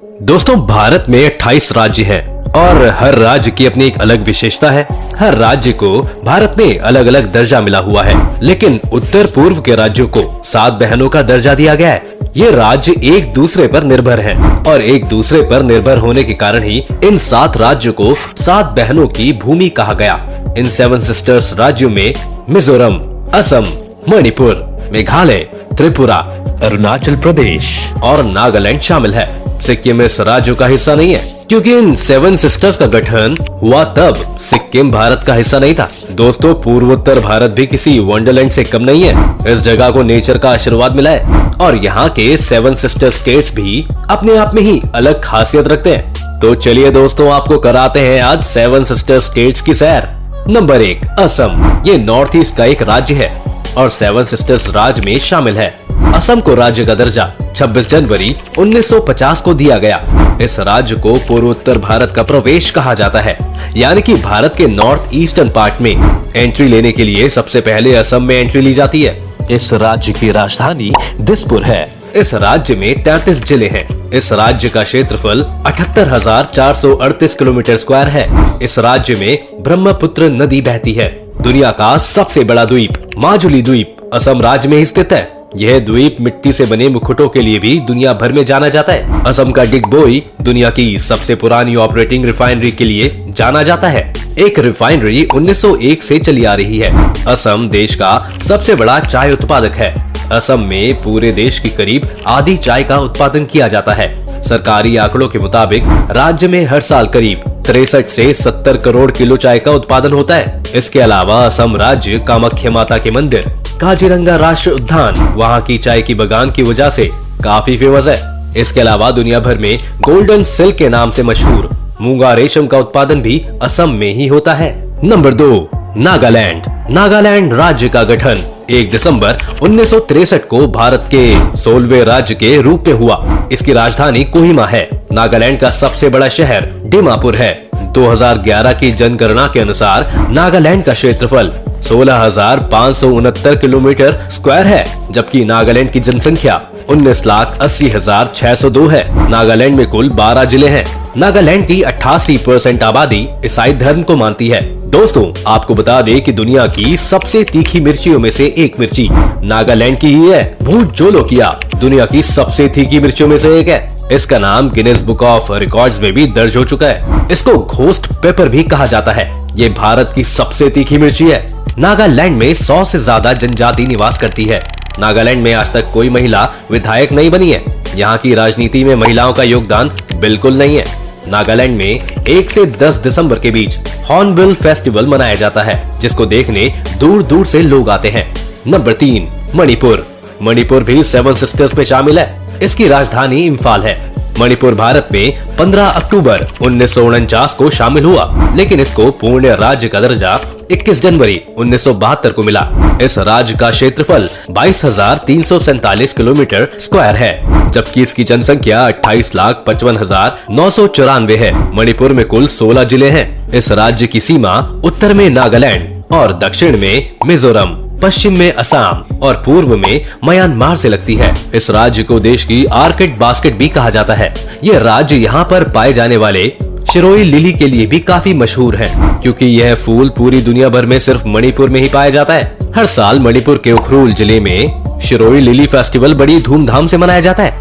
दोस्तों, भारत में 28 राज्य हैं और हर राज्य की अपनी एक अलग विशेषता है। हर राज्य को भारत में अलग अलग दर्जा मिला हुआ है, लेकिन उत्तर पूर्व के राज्यों को 7 बहनों का दर्जा दिया गया है। ये राज्य एक दूसरे पर निर्भर हैं और एक दूसरे पर निर्भर होने के कारण ही इन 7 राज्यों को 7 बहनों की भूमि कहा गया। इन 7 सिस्टर्स राज्यों में मिजोरम, असम, मणिपुर, मेघालय, त्रिपुरा, अरुणाचल प्रदेश और नागालैंड शामिल है। सिक्किम इस राज्य का हिस्सा नहीं है, क्योंकि इन 7 सिस्टर्स का गठन हुआ तब सिक्किम भारत का हिस्सा नहीं था। दोस्तों, पूर्वोत्तर भारत भी किसी वंडरलैंड से कम नहीं है। इस जगह को नेचर का आशीर्वाद मिला है और यहाँ के 7 सिस्टर स्टेट्स भी अपने आप में ही अलग खासियत रखते हैं। तो चलिए दोस्तों, आपको कराते हैं आज 7 सिस्टर स्टेट्स की सैर। नंबर 1, असम। ये नॉर्थ ईस्ट का एक राज्य है और 7 सिस्टर्स राज्य में शामिल है। असम को राज्य का दर्जा 26 जनवरी 1950 को दिया गया। इस राज्य को पूर्वोत्तर भारत का प्रवेश कहा जाता है, यानी कि भारत के नॉर्थ ईस्टर्न पार्ट में एंट्री लेने के लिए सबसे पहले असम में एंट्री ली जाती है। इस राज्य की राजधानी दिसपुर है। इस राज्य में 33 जिले हैं। इस राज्य का क्षेत्रफल 78,438 किलोमीटर स्क्वायर है। इस राज्य में ब्रह्मपुत्र नदी बहती है। दुनिया का सबसे बड़ा द्वीप माजुली द्वीप असम राज्य में ही स्थित है। यह द्वीप मिट्टी से बने मुकुटों के लिए भी दुनिया भर में जाना जाता है। असम का डिगबोई दुनिया की सबसे पुरानी ऑपरेटिंग रिफाइनरी के लिए जाना जाता है। एक रिफाइनरी 1901 से चली आ रही है। असम देश का सबसे बड़ा चाय उत्पादक है। असम में पूरे देश की करीब आधी चाय का उत्पादन किया जाता है। सरकारी आंकड़ों के मुताबिक राज्य में हर साल करीब 63 से 70 करोड़ किलो चाय का उत्पादन होता है। इसके अलावा असम राज्य कामाख्या माता के मंदिर, काजीरंगा राष्ट्रीय उद्यान वहाँ की चाय की बगान की वजह से काफी फेमस है। इसके अलावा दुनिया भर में गोल्डन सिल्क के नाम से मशहूर मूंगा रेशम का उत्पादन भी असम में ही होता है। नंबर 2, नागालैंड। नागालैंड राज्य का गठन 1 दिसंबर 1963 को भारत के 16वें राज्य के रूप में हुआ। इसकी राजधानी कोहिमा है। नागालैंड का सबसे बड़ा शहर दीमापुर है। 2011 की जनगणना के अनुसार नागालैंड का क्षेत्रफल 16,569 किलोमीटर स्क्वायर है, जबकि नागालैंड की जनसंख्या 19,80,602 है। नागालैंड में कुल 12 जिले हैं। नागालैंड की 88% आबादी ईसाई धर्म को मानती है। दोस्तों, आपको बता दें कि दुनिया की सबसे तीखी मिर्चियों में से एक मिर्ची नागालैंड की ही है। भूत जोलोकिया दुनिया की सबसे तीखी मिर्चियों में से एक है। इसका नाम गिनेस बुक ऑफ रिकॉर्ड्स में भी दर्ज हो चुका है। इसको घोस्ट पेपर भी कहा जाता है। ये भारत की सबसे तीखी मिर्ची है। नागालैंड में 100 से ज्यादा जनजाति निवास करती है। नागालैंड में आज तक कोई महिला विधायक नहीं बनी है। यहाँ की राजनीति में महिलाओं का योगदान बिल्कुल नहीं है। नागालैंड में 1 से 10 दिसंबर के बीच हॉर्नबिल फेस्टिवल मनाया जाता है, जिसको देखने दूर दूर से लोग आते हैं। नंबर 3, मणिपुर। मणिपुर भी 7 सिस्टर्स में शामिल है। इसकी राजधानी इम्फाल है। मणिपुर भारत में 15 अक्टूबर 1949 को शामिल हुआ, लेकिन इसको पूर्ण राज्य का दर्जा 21 जनवरी 1972 को मिला। इस राज्य का क्षेत्रफल 22,347 किलोमीटर स्क्वायर है, जबकि इसकी जनसंख्या 28,55,994 है। मणिपुर में कुल 16 जिले हैं। इस राज्य की सीमा उत्तर में नागालैंड और दक्षिण में मिजोरम, पश्चिम में असम और पूर्व में म्यांमार से लगती है। इस राज्य को देश की आर्किड बास्केट भी कहा जाता है। यह राज्य यहाँ पर पाए जाने वाले शिरोई लिली के लिए भी काफी मशहूर है, क्योंकि यह फूल पूरी दुनिया भर में सिर्फ मणिपुर में ही पाया जाता है। हर साल मणिपुर के उखरुल जिले में शिरोई लिली फेस्टिवल बड़ी धूमधाम से मनाया जाता है।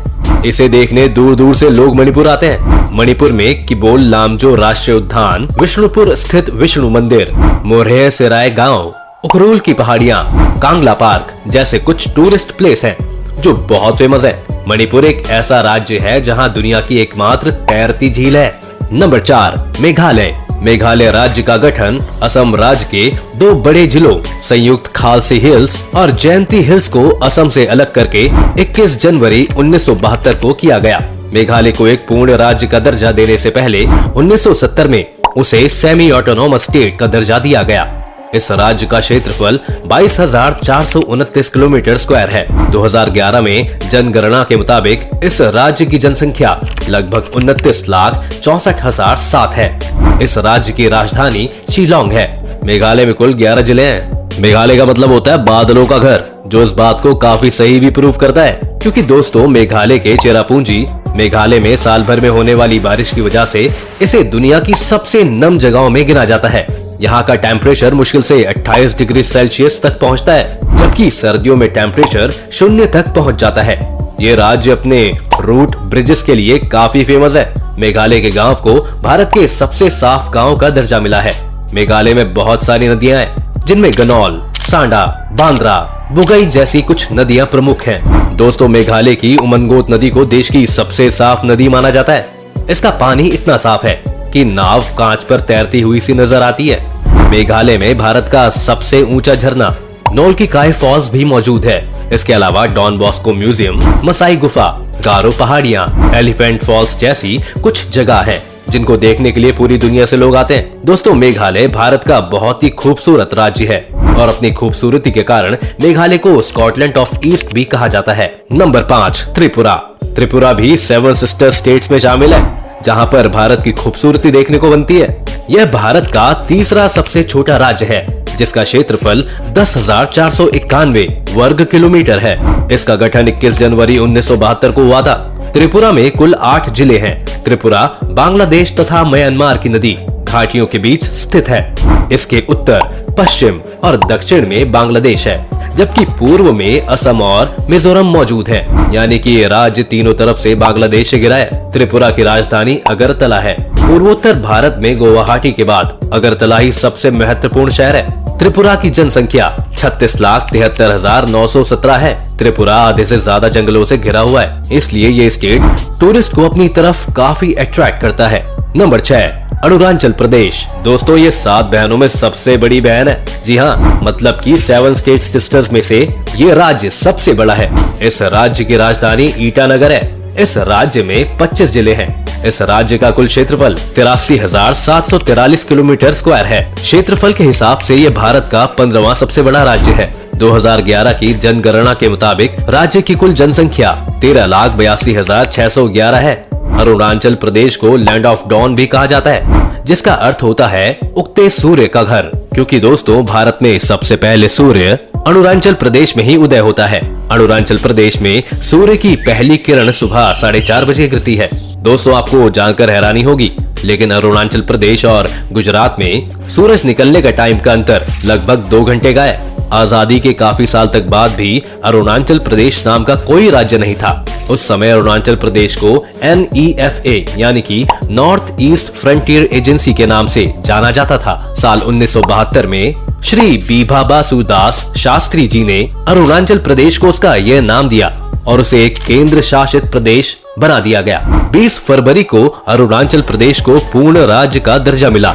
इसे देखने दूर दूर से लोग मणिपुर आते हैं। मणिपुर में किबोल लामजो राष्ट्रीय उद्यान, विष्णुपुर स्थित विष्णु मंदिर, मोरहे सेराय गाँव, उखरुल की पहाड़ियाँ, कांगला पार्क जैसे कुछ टूरिस्ट प्लेस हैं, जो बहुत फेमस है। मणिपुर एक ऐसा राज्य है जहाँ दुनिया की एकमात्र तैरती झील है। नंबर 4, मेघालय। मेघालय राज्य का गठन असम राज्य के 2 बड़े जिलों संयुक्त खालसी हिल्स और जयंती हिल्स को असम से अलग करके 21 जनवरी 1972 को किया गया। मेघालय को एक पूर्ण राज्य का दर्जा देने से पहले 1970 में उसे सेमी ऑटोनोमस स्टेट का दर्जा दिया गया। इस राज्य का क्षेत्रफल 22,429 किलोमीटर स्क्वायर है। 2011 में जनगणना के मुताबिक इस राज्य की जनसंख्या लगभग 29,64,007 है। इस राज्य की राजधानी शिलोंग है। मेघालय में कुल 11 जिले हैं। मेघालय का मतलब होता है बादलों का घर, जो इस बात को काफी सही भी प्रूव करता है, क्योंकि दोस्तों मेघालय के चेरापूंजी मेघालय में साल भर में होने वाली बारिश की वजह से इसे दुनिया की सबसे नम जगहों में गिना जाता है। यहाँ का टेम्परेचर मुश्किल से 28 डिग्री सेल्सियस तक पहुँचता है, जबकि सर्दियों में टेम्परेचर 0 तक पहुँच जाता है। ये राज्य अपने रूट ब्रिजेस के लिए काफी फेमस है। मेघालय के गांव को भारत के सबसे साफ गांव का दर्जा मिला है। मेघालय में बहुत सारी नदियां हैं, जिनमें गनौल, सांडा, बांद्रा, बुगई जैसी कुछ नदियां प्रमुख हैं। दोस्तों, मेघालय की उमनगोत नदी को देश की सबसे साफ नदी माना जाता है। इसका पानी इतना साफ है कि नाव कांच पर तैरती हुई सी नजर आती है। मेघालय में भारत का सबसे ऊंचा झरना नोल की काय फॉल्स भी मौजूद है। इसके अलावा डॉन बॉस्को म्यूजियम, मसाई गुफा, गारो पहाड़ियां, एलिफेंट फॉल्स जैसी कुछ जगह हैं, जिनको देखने के लिए पूरी दुनिया से लोग आते हैं। दोस्तों, मेघालय भारत का बहुत ही खूबसूरत राज्य है और अपनी खूबसूरती के कारण मेघालय को स्कॉटलैंड ऑफ ईस्ट भी कहा जाता है। नंबर 5, त्रिपुरा। त्रिपुरा भी 7 सिस्टर स्टेट्स में शामिल है, जहां पर भारत की खूबसूरती देखने को बनती है। यह भारत का तीसरा सबसे छोटा राज्य है, जिसका क्षेत्रफल 10,491 वर्ग किलोमीटर है। इसका गठन 21 जनवरी 1972 को हुआ था। त्रिपुरा में कुल 8 जिले हैं। त्रिपुरा बांग्लादेश तथा म्यांमार की नदी घाटियों के बीच स्थित है। इसके उत्तर, पश्चिम और दक्षिण में बांग्लादेश है, जबकि पूर्व में असम और मिजोरम मौजूद है। यानी कि ये राज्य तीनों तरफ से बांग्लादेश से घिरा है। त्रिपुरा की राजधानी अगरतला है। पूर्वोत्तर भारत में गुवाहाटी के बाद अगरतला ही सबसे महत्वपूर्ण शहर है। त्रिपुरा की जनसंख्या 36,73,917 है। त्रिपुरा आधे से ज्यादा जंगलों से घिरा हुआ है, इसलिए ये स्टेट टूरिस्ट को अपनी तरफ काफी अट्रैक्ट करता है। नंबर 6, अरुणाचल प्रदेश। दोस्तों, ये 7 बहनों में सबसे बड़ी बहन है। जी हाँ, मतलब कि 7 स्टेट सिस्टर्स में से ये राज्य सबसे बड़ा है। इस राज्य की राजधानी ईटानगर है। इस राज्य में 25 जिले हैं। इस राज्य का कुल क्षेत्रफल 83,743 किलोमीटर स्क्वायर है। क्षेत्रफल के हिसाब से ये भारत का 15वां सबसे बड़ा राज्य है। 2011 की जनगणना के मुताबिक राज्य की कुल जनसंख्या 13,82,611 है। अरुणाचल प्रदेश को लैंड ऑफ डॉन भी कहा जाता है, जिसका अर्थ होता है उगते सूर्य का घर, क्योंकि दोस्तों भारत में सबसे पहले सूर्य अरुणाचल प्रदेश में ही उदय होता है। अरुणाचल प्रदेश में सूर्य की पहली किरण सुबह 4:30 बजे गिरती है। दोस्तों, आपको जानकर हैरानी होगी, लेकिन अरुणाचल प्रदेश और गुजरात में सूरज निकलने का टाइम का अंतर लगभग 2 घंटे का है। आजादी के काफी साल तक बाद भी अरुणाचल प्रदेश नाम का कोई राज्य नहीं था। उस समय अरुणाचल प्रदेश को NEFA यानी कि नॉर्थ ईस्ट फ्रंटियर एजेंसी के नाम से जाना जाता था। साल 1972 में श्री बीभा बासु दास शास्त्री जी ने अरुणाचल प्रदेश को उसका यह नाम दिया और उसे एक केंद्र शासित प्रदेश बना दिया गया। 20 फरवरी को अरुणाचल प्रदेश को पूर्ण राज्य का दर्जा मिला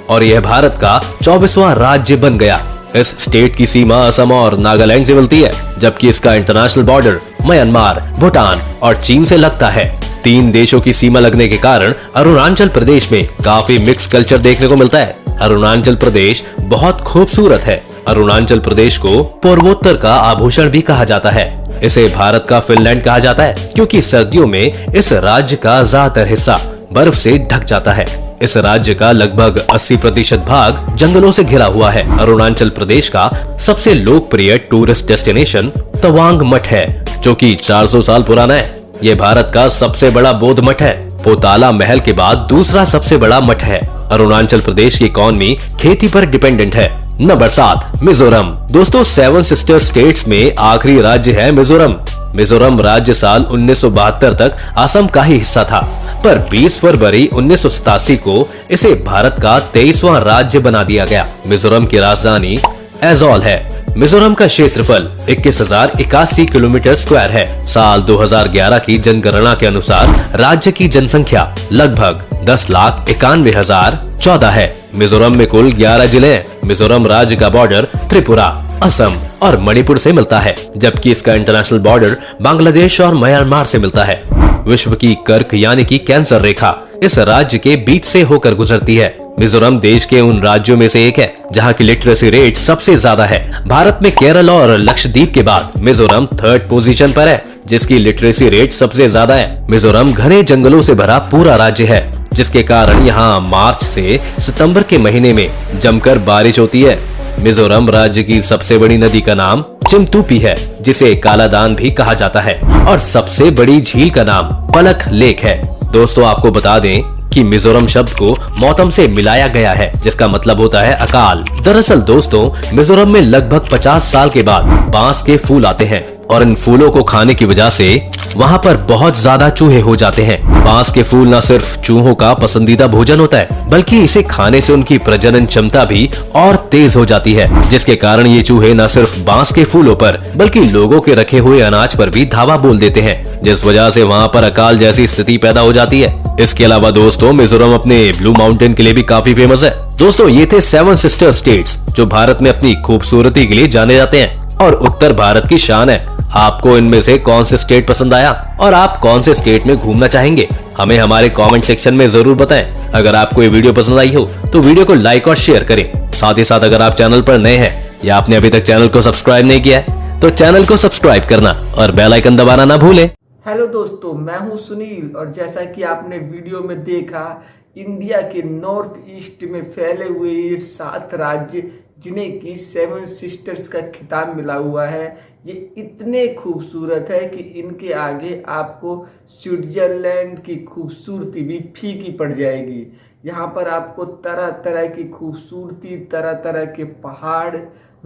और यह भारत का 24वां राज्य बन गया। इस स्टेट की सीमा असम और नागालैंड से मिलती है, जबकि इसका इंटरनेशनल बॉर्डर म्यांमार, भूटान और चीन से लगता है। 3 देशों की सीमा लगने के कारण अरुणाचल प्रदेश में काफी मिक्स कल्चर देखने को मिलता है। अरुणाचल प्रदेश बहुत खूबसूरत है। अरुणाचल प्रदेश को पूर्वोत्तर का आभूषण भी कहा जाता है। इसे भारत का फिनलैंड कहा जाता है, क्योंकि सर्दियों में इस राज्य का ज्यादातर हिस्सा बर्फ से ढक जाता है। इस राज्य का लगभग 80% भाग जंगलों से घिरा हुआ है। अरुणाचल प्रदेश का सबसे लोकप्रिय टूरिस्ट डेस्टिनेशन तवांग मठ है, जो कि 400 साल पुराना है। ये भारत का सबसे बड़ा बौद्ध मठ है। पोताला महल के बाद दूसरा सबसे बड़ा मठ है। अरुणाचल प्रदेश की इकॉनमी खेती पर डिपेंडेंट है। नंबर 7, मिजोरम। दोस्तों, 7 सिस्टर स्टेट्स में आखिरी राज्य है मिजोरम। मिजोरम राज्य साल 1972 तक असम का ही हिस्सा था, पर 20 फरवरी 1987 को इसे भारत का 23वां राज्य बना दिया गया। मिजोरम की राजधानी एजोल है। मिजोरम का क्षेत्रफल 21,081 किलोमीटर स्क्वायर है। साल 2011 की जनगणना के अनुसार राज्य की जनसंख्या लगभग 10,91,014 है। मिजोरम में कुल 11 जिले हैं। मिजोरम राज्य का बॉर्डर त्रिपुरा, असम और मणिपुर से मिलता है, जबकि इसका इंटरनेशनल बॉर्डर बांग्लादेश और म्यांमार से मिलता है। विश्व की कर्क यानी कि कैंसर रेखा इस राज्य के बीच से होकर गुजरती है। मिजोरम देश के उन राज्यों में से एक है जहां की लिटरेसी रेट सबसे ज्यादा है। भारत में केरल और लक्षद्वीप के बाद मिजोरम 3rd पोजीशन पर है, जिसकी लिटरेसी रेट सबसे ज्यादा है। मिजोरम घने जंगलों से भरा पूरा राज्य है, जिसके कारण यहाँ मार्च से सितंबर के महीने में जमकर बारिश होती है। मिजोरम राज्य की सबसे बड़ी नदी का नाम चिमतूपी है, जिसे कालादान भी कहा जाता है, और सबसे बड़ी झील का नाम पलक लेक है। दोस्तों आपको बता दें कि मिजोरम शब्द को मौतम से मिलाया गया है, जिसका मतलब होता है अकाल। दरअसल दोस्तों, मिजोरम में लगभग 50 साल के बाद बांस के फूल आते हैं और इन फूलों को खाने की वजह से वहाँ पर बहुत ज्यादा चूहे हो जाते हैं। बांस के फूल न सिर्फ चूहों का पसंदीदा भोजन होता है, बल्कि इसे खाने से उनकी प्रजनन क्षमता भी और तेज हो जाती है, जिसके कारण ये चूहे न सिर्फ बांस के फूलों पर बल्कि लोगों के रखे हुए अनाज पर भी धावा बोल देते हैं, जिस वजह से वहाँ पर अकाल जैसी स्थिति पैदा हो जाती है। इसके अलावा दोस्तों, मिजोरम अपने ब्लू माउंटेन के लिए भी काफी फेमस है। दोस्तों ये थे 7 सिस्टर स्टेट्स जो भारत में अपनी खूबसूरती के लिए जाने जाते हैं और उत्तर भारत की शान है। आपको इनमें से कौन से स्टेट पसंद आया और आप कौन से स्टेट में घूमना चाहेंगे, हमें हमारे कमेंट सेक्शन में जरूर बताएं। अगर आपको ये वीडियो पसंद आई हो तो वीडियो को लाइक और शेयर करें। साथ ही साथ अगर आप चैनल पर नए हैं या आपने अभी तक चैनल को सब्सक्राइब नहीं किया है तो चैनल को सब्सक्राइब करना और बेल आइकन दबाना ना भूलें। हेलो दोस्तों, मैं हूं सुनील और जैसा कि आपने वीडियो में देखा, इंडिया के नॉर्थ ईस्ट में फैले हुए ये 7 राज्य जिन्हें कि 7 सिस्टर्स का खिताब मिला हुआ है, ये इतने खूबसूरत है कि इनके आगे आपको स्विट्जरलैंड की खूबसूरती भी फीकी पड़ जाएगी। यहाँ पर आपको तरह तरह की खूबसूरती, तरह तरह के पहाड़,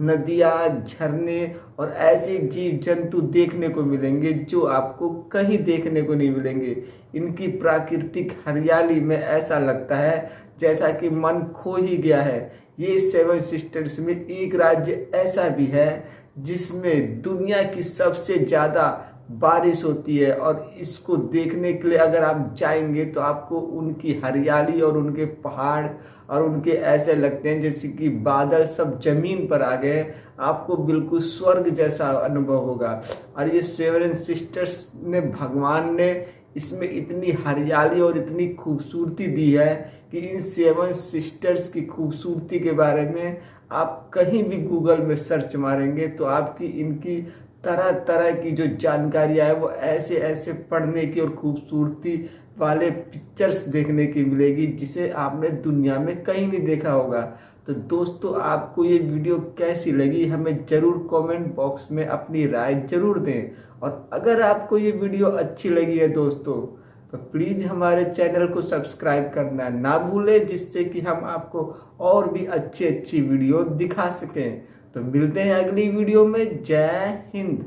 नदियाँ, झरने और ऐसे जीव जंतु देखने को मिलेंगे जो आपको कहीं देखने को नहीं मिलेंगे। इनकी प्राकृतिक हरियाली में ऐसा लगता है जैसा कि मन खो ही गया है। ये 7 सिस्टर्स में एक राज्य ऐसा भी है जिसमें दुनिया की सबसे ज़्यादा बारिश होती है, और इसको देखने के लिए अगर आप जाएंगे तो आपको उनकी हरियाली और उनके पहाड़ और उनके ऐसे लगते हैं जैसे कि बादल सब जमीन पर आ गए। आपको बिल्कुल स्वर्ग जैसा अनुभव होगा। और ये 7 सिस्टर्स ने भगवान ने इसमें इतनी हरियाली और इतनी खूबसूरती दी है कि इन 7 सिस्टर्स की खूबसूरती के बारे में आप कहीं भी गूगल में सर्च मारेंगे तो आपकी इनकी तरह तरह की जो जानकारियाँ है वो ऐसे ऐसे पढ़ने की और खूबसूरती वाले पिक्चर्स देखने की मिलेगी जिसे आपने दुनिया में कहीं नहीं देखा होगा। तो दोस्तों आपको ये वीडियो कैसी लगी हमें ज़रूर कमेंट बॉक्स में अपनी राय ज़रूर दें। और अगर आपको ये वीडियो अच्छी लगी है दोस्तों तो प्लीज़ हमारे चैनल को सब्सक्राइब करना ना भूलें, जिससे कि हम आपको और भी अच्छी अच्छी वीडियो दिखा सकें। तो मिलते हैं अगली वीडियो में। जय हिंद।